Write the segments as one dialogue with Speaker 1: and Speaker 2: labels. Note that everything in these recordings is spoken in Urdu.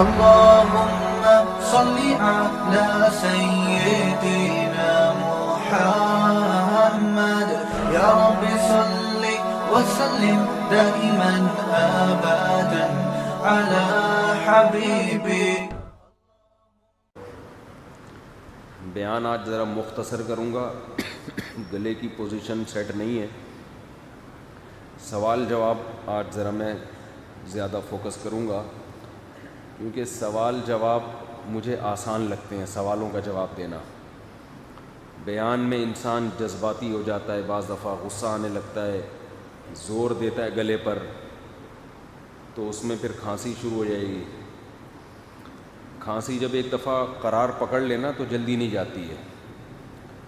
Speaker 1: اللهم صل على سيدنا محمد يا رب صل وسلم دائما ابدا على حبيبك.
Speaker 2: بیان آج ذرا مختصر کروں گا، گلے کی پوزیشن سیٹ نہیں ہے. سوال جواب آج ذرا میں زیادہ فوکس کروں گا، کیونکہ سوال جواب مجھے آسان لگتے ہیں. سوالوں کا جواب دینا، بیان میں انسان جذباتی ہو جاتا ہے، بعض دفعہ غصہ آنے لگتا ہے، زور دیتا ہے گلے پر، تو اس میں پھر کھانسی شروع ہو جائے گی. کھانسی جب ایک دفعہ قرار پکڑ لینا تو جلدی نہیں جاتی ہے،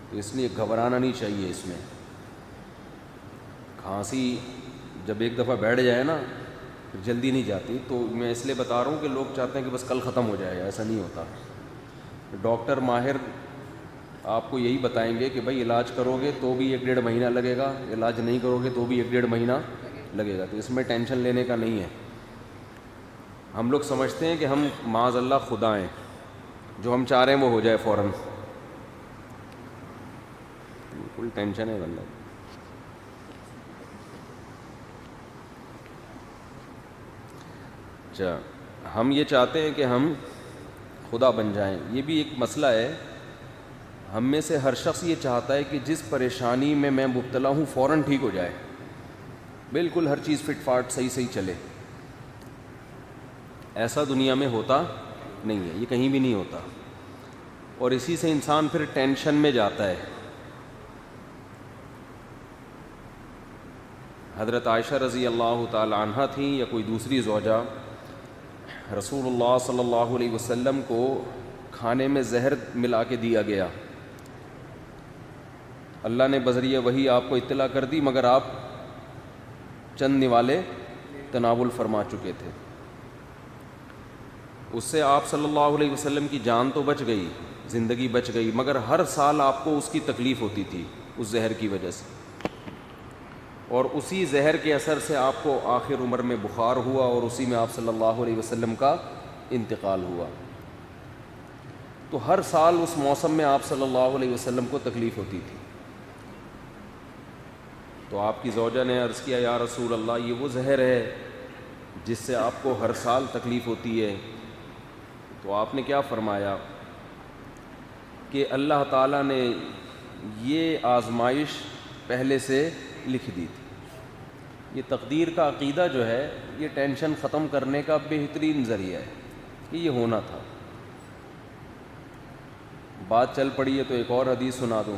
Speaker 2: تو اس لیے گھبرانا نہیں چاہیے. اس میں کھانسی جب ایک دفعہ بیٹھ جائے نا جلدی نہیں جاتی. تو میں اس لیے بتا رہا ہوں کہ لوگ چاہتے ہیں کہ بس کل ختم ہو جائے، ایسا نہیں ہوتا. ڈاکٹر ماہر آپ کو یہی بتائیں گے کہ بھائی علاج کرو گے تو بھی 1-1.5 مہینہ لگے گا، علاج نہیں کرو گے تو بھی 1-1.5 مہینہ لگے گا. تو اس میں ٹینشن لینے کا نہیں ہے. ہم لوگ سمجھتے ہیں کہ ہم معاذ اللہ خدا ہیں، جو ہم چاہ رہے ہیں وہ ہو جائے فوراً. بالکل ٹینشن ہے بندہ. اچھا، ہم یہ چاہتے ہیں کہ ہم خدا بن جائیں. یہ بھی ایک مسئلہ ہے. ہم میں سے ہر شخص یہ چاہتا ہے کہ جس پریشانی میں مبتلا ہوں فوراً ٹھیک ہو جائے، بالکل ہر چیز فٹ فاٹ صحیح چلے. ایسا دنیا میں ہوتا نہیں ہے، یہ کہیں بھی نہیں ہوتا. اور اسی سے انسان پھر ٹینشن میں جاتا ہے. حضرت عائشہ رضی اللہ تعالی عنہا تھیں یا کوئی دوسری زوجہ، رسول اللہ صلی اللہ علیہ وسلم کو کھانے میں زہر ملا کے دیا گیا. اللہ نے بذریعہ وحی آپ کو اطلاع کر دی، مگر آپ چند نوالے تناول فرما چکے تھے. اس سے آپ صلی اللہ علیہ وسلم کی جان تو بچ گئی، زندگی بچ گئی، مگر ہر سال آپ کو اس کی تکلیف ہوتی تھی اس زہر کی وجہ سے. اور اسی زہر کے اثر سے آپ کو آخر عمر میں بخار ہوا، اور اسی میں آپ صلی اللہ علیہ وسلم کا انتقال ہوا. تو ہر سال اس موسم میں آپ صلی اللہ علیہ وسلم کو تکلیف ہوتی تھی. تو آپ کی زوجہ نے عرض کیا، یا رسول اللہ، یہ وہ زہر ہے جس سے آپ کو ہر سال تکلیف ہوتی ہے. تو آپ نے کیا فرمایا کہ اللہ تعالیٰ نے یہ آزمائش پہلے سے لکھ دی تھی. یہ تقدیر کا عقیدہ جو ہے یہ ٹینشن ختم کرنے کا بہترین ذریعہ ہے کہ یہ ہونا تھا. بات چل پڑی ہے تو ایک اور حدیث سنا دوں.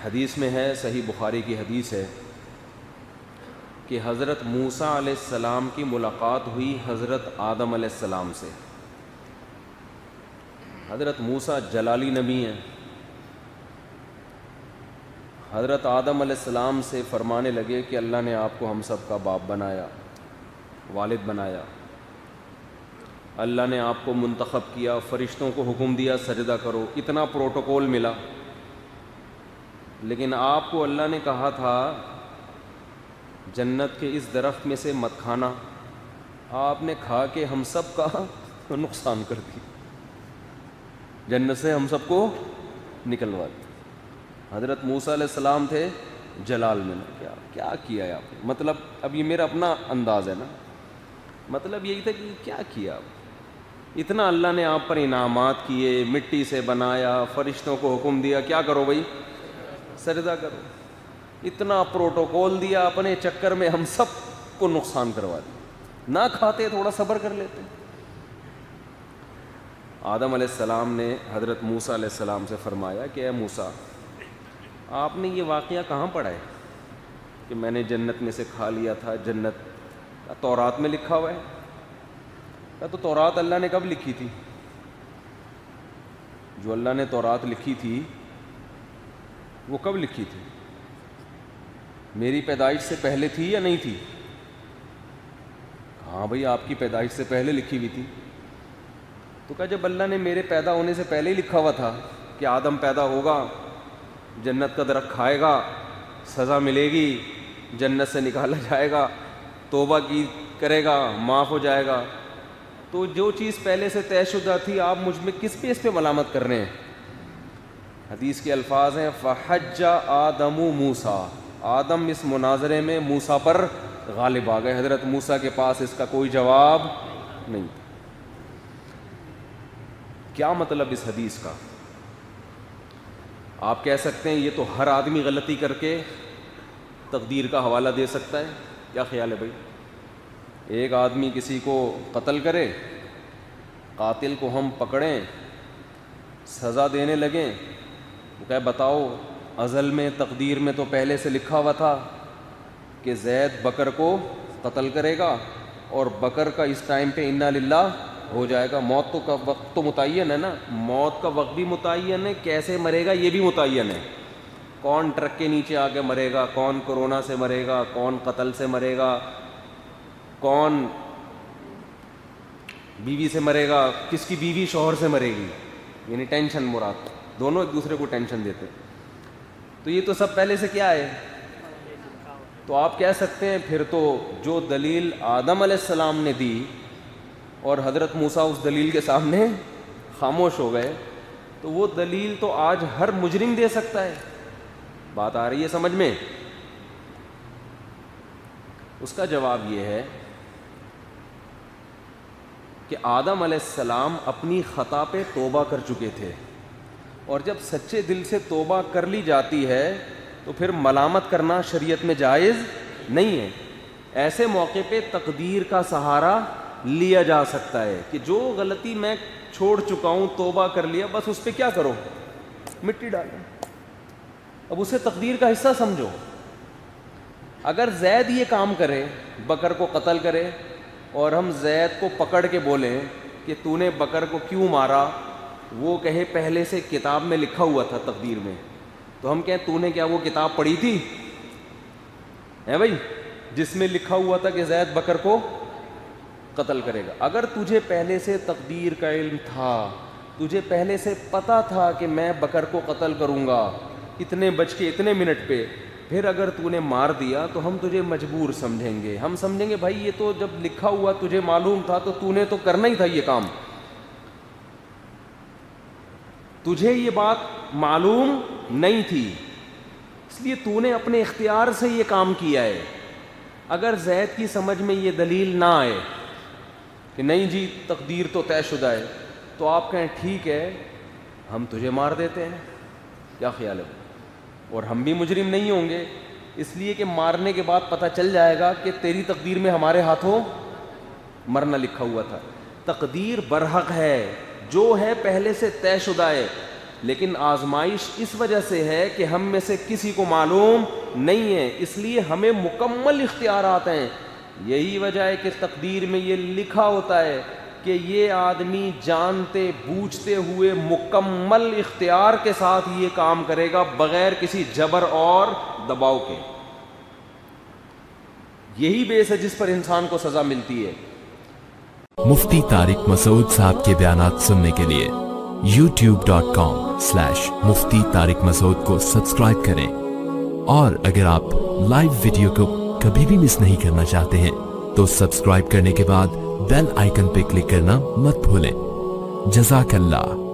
Speaker 2: حدیث میں ہے، صحیح بخاری کی حدیث ہے کہ حضرت موسیٰ علیہ السلام کی ملاقات ہوئی حضرت آدم علیہ السلام سے. حضرت موسیٰ جلالی نبی ہیں. حضرت آدم علیہ السلام سے فرمانے لگے کہ اللہ نے آپ کو ہم سب کا باپ بنایا، والد بنایا. اللہ نے آپ کو منتخب کیا، فرشتوں کو حکم دیا سجدہ کرو، اتنا پروٹوکول ملا. لیکن آپ کو اللہ نے کہا تھا جنت کے اس درخت میں سے مت کھانا. آپ نے کھا کے ہم سب کا نقصان کر دی، جنت سے ہم سب کو نکلوا دی. حضرت موسیٰ علیہ السلام تھے جلال میں. کیا کیا ہے آپ نے؟ مطلب اب یہ میرا اپنا انداز ہے نا، مطلب یہی تھا کہ کیا کیا آپ؟ اتنا اللہ نے آپ پر انعامات کیے، مٹی سے بنایا، فرشتوں کو حکم دیا کیا کرو بھائی، سجدہ کرو. اتنا پروٹوکول دیا، اپنے چکر میں ہم سب کو نقصان کروا دیا. نہ کھاتے تھوڑا صبر کر لیتے. آدم علیہ السلام نے حضرت موسیٰ علیہ السلام سے فرمایا کہ اے موسیٰ، آپ نے یہ واقعہ کہاں پڑھا ہے کہ میں نے جنت میں سے کھا لیا تھا؟ جنت تورات میں لکھا ہوا ہے. تو تورات اللہ نے کب لکھی تھی؟ جو اللہ نے تورات لکھی تھی وہ کب لکھی تھی؟ میری پیدائش سے پہلے تھی یا نہیں تھی؟ ہاں بھئی آپ کی پیدائش سے پہلے لکھی ہوئی تھی. تو کہا جب اللہ نے میرے پیدا ہونے سے پہلے ہی لکھا ہوا تھا کہ آدم پیدا ہوگا، جنت کا درخت کھائے گا، سزا ملے گی، جنت سے نکالا جائے گا، توبہ کی کرے گا معاف ہو جائے گا. تو جو چیز پہلے سے طے شدہ تھی آپ مجھ میں کس بیس پہ ملامت کر رہے ہیں؟ حدیث کے الفاظ ہیں فحج آدم موسیٰ، آدم اس مناظرے میں موسیٰ پر غالب آ گئے. حضرت موسیٰ کے پاس اس کا کوئی جواب نہیں. کیا مطلب اس حدیث کا؟ آپ کہہ سکتے ہیں یہ تو ہر آدمی غلطی کر کے تقدیر کا حوالہ دے سکتا ہے. کیا خیال ہے بھائی؟ ایک آدمی کسی کو قتل کرے، قاتل کو ہم پکڑیں، سزا دینے لگیں، وہ کہے بتاؤ ازل میں تقدیر میں تو پہلے سے لکھا ہوا تھا کہ زید بکر کو قتل کرے گا اور بکر کا اس ٹائم پہ انا للہ ہو جائے گا. موت تو کا وقت تو متعین ہے نا، موت کا وقت بھی متعین ہے، کیسے مرے گا یہ بھی متعین ہے. کون ٹرک کے نیچے آ کے مرے گا، کون کورونا سے مرے گا، کون قتل سے مرے گا، کون بیوی سے مرے گا، کس کی بیوی شوہر سے مرے گی. یعنی ٹینشن مراد، دونوں ایک دوسرے کو ٹینشن دیتے. تو یہ تو سب پہلے سے کیا ہے. تو آپ کہہ سکتے ہیں پھر تو جو دلیل آدم علیہ السلام نے دی اور حضرت موسیٰ اس دلیل کے سامنے خاموش ہو گئے، تو وہ دلیل تو آج ہر مجرم دے سکتا ہے. بات آ رہی ہے سمجھ میں؟ اس کا جواب یہ ہے کہ آدم علیہ السلام اپنی خطا پہ توبہ کر چکے تھے، اور جب سچے دل سے توبہ کر لی جاتی ہے تو پھر ملامت کرنا شریعت میں جائز نہیں ہے. ایسے موقع پہ تقدیر کا سہارا لیا جا سکتا ہے کہ جو غلطی میں چھوڑ چکا ہوں، توبہ کر لیا، بس اس پہ کیا کرو، مٹی ڈالو، اب اسے تقدیر کا حصہ سمجھو. اگر زید یہ کام کرے، بکر کو قتل کرے، اور ہم زید کو پکڑ کے بولیں کہ تو نے بکر کو کیوں مارا، وہ کہے پہلے سے کتاب میں لکھا ہوا تھا تقدیر میں، تو ہم کہیں تو نے کیا وہ کتاب پڑھی تھی ہے بھائی جس میں لکھا ہوا تھا کہ زید بکر کو قتل کرے گا؟ اگر تجھے پہلے سے تقدیر کا علم تھا، تجھے پہلے سے پتا تھا کہ میں بکر کو قتل کروں گا اتنے بج کے اتنے منٹ پہ، پھر اگر تو نے مار دیا تو ہم تجھے مجبور سمجھیں گے. ہم سمجھیں گے بھائی یہ تو جب لکھا ہوا تجھے معلوم تھا تو تو نے تو کرنا ہی تھا یہ کام، تجھے یہ بات معلوم نہیں تھی اس لیے تو نے اپنے اختیار سے یہ کام کیا ہے. اگر زید کی سمجھ میں یہ دلیل نہ آئے کہ نہیں جی تقدیر تو طے شدہ ہے، تو آپ کہیں ٹھیک ہے ہم تجھے مار دیتے ہیں. کیا خیال ہے؟ اور ہم بھی مجرم نہیں ہوں گے، اس لیے کہ مارنے کے بعد پتہ چل جائے گا کہ تیری تقدیر میں ہمارے ہاتھوں مرنا لکھا ہوا تھا. تقدیر برحق ہے، جو ہے پہلے سے طے شدہ ہے، لیکن آزمائش اس وجہ سے ہے کہ ہم میں سے کسی کو معلوم نہیں ہے، اس لیے ہمیں مکمل اختیارات ہیں. یہی وجہ ہے کہ تقدیر میں یہ لکھا ہوتا ہے کہ یہ آدمی جانتے بوجھتے ہوئے مکمل اختیار کے ساتھ یہ کام کرے گا بغیر کسی جبر اور دباؤ کے. یہی بیس ہے جس پر انسان کو سزا ملتی ہے.
Speaker 3: مفتی طارق مسعود صاحب کے بیانات سننے کے لیے youtube.com/مفتی طارق مسعود کو سبسکرائب کریں، اور اگر آپ لائیو ویڈیو کو کبھی بھی مس نہیں کرنا چاہتے ہیں تو سبسکرائب کرنے کے بعد بیل آئیکن پہ کلک کرنا مت بھولیں. جزاک اللہ.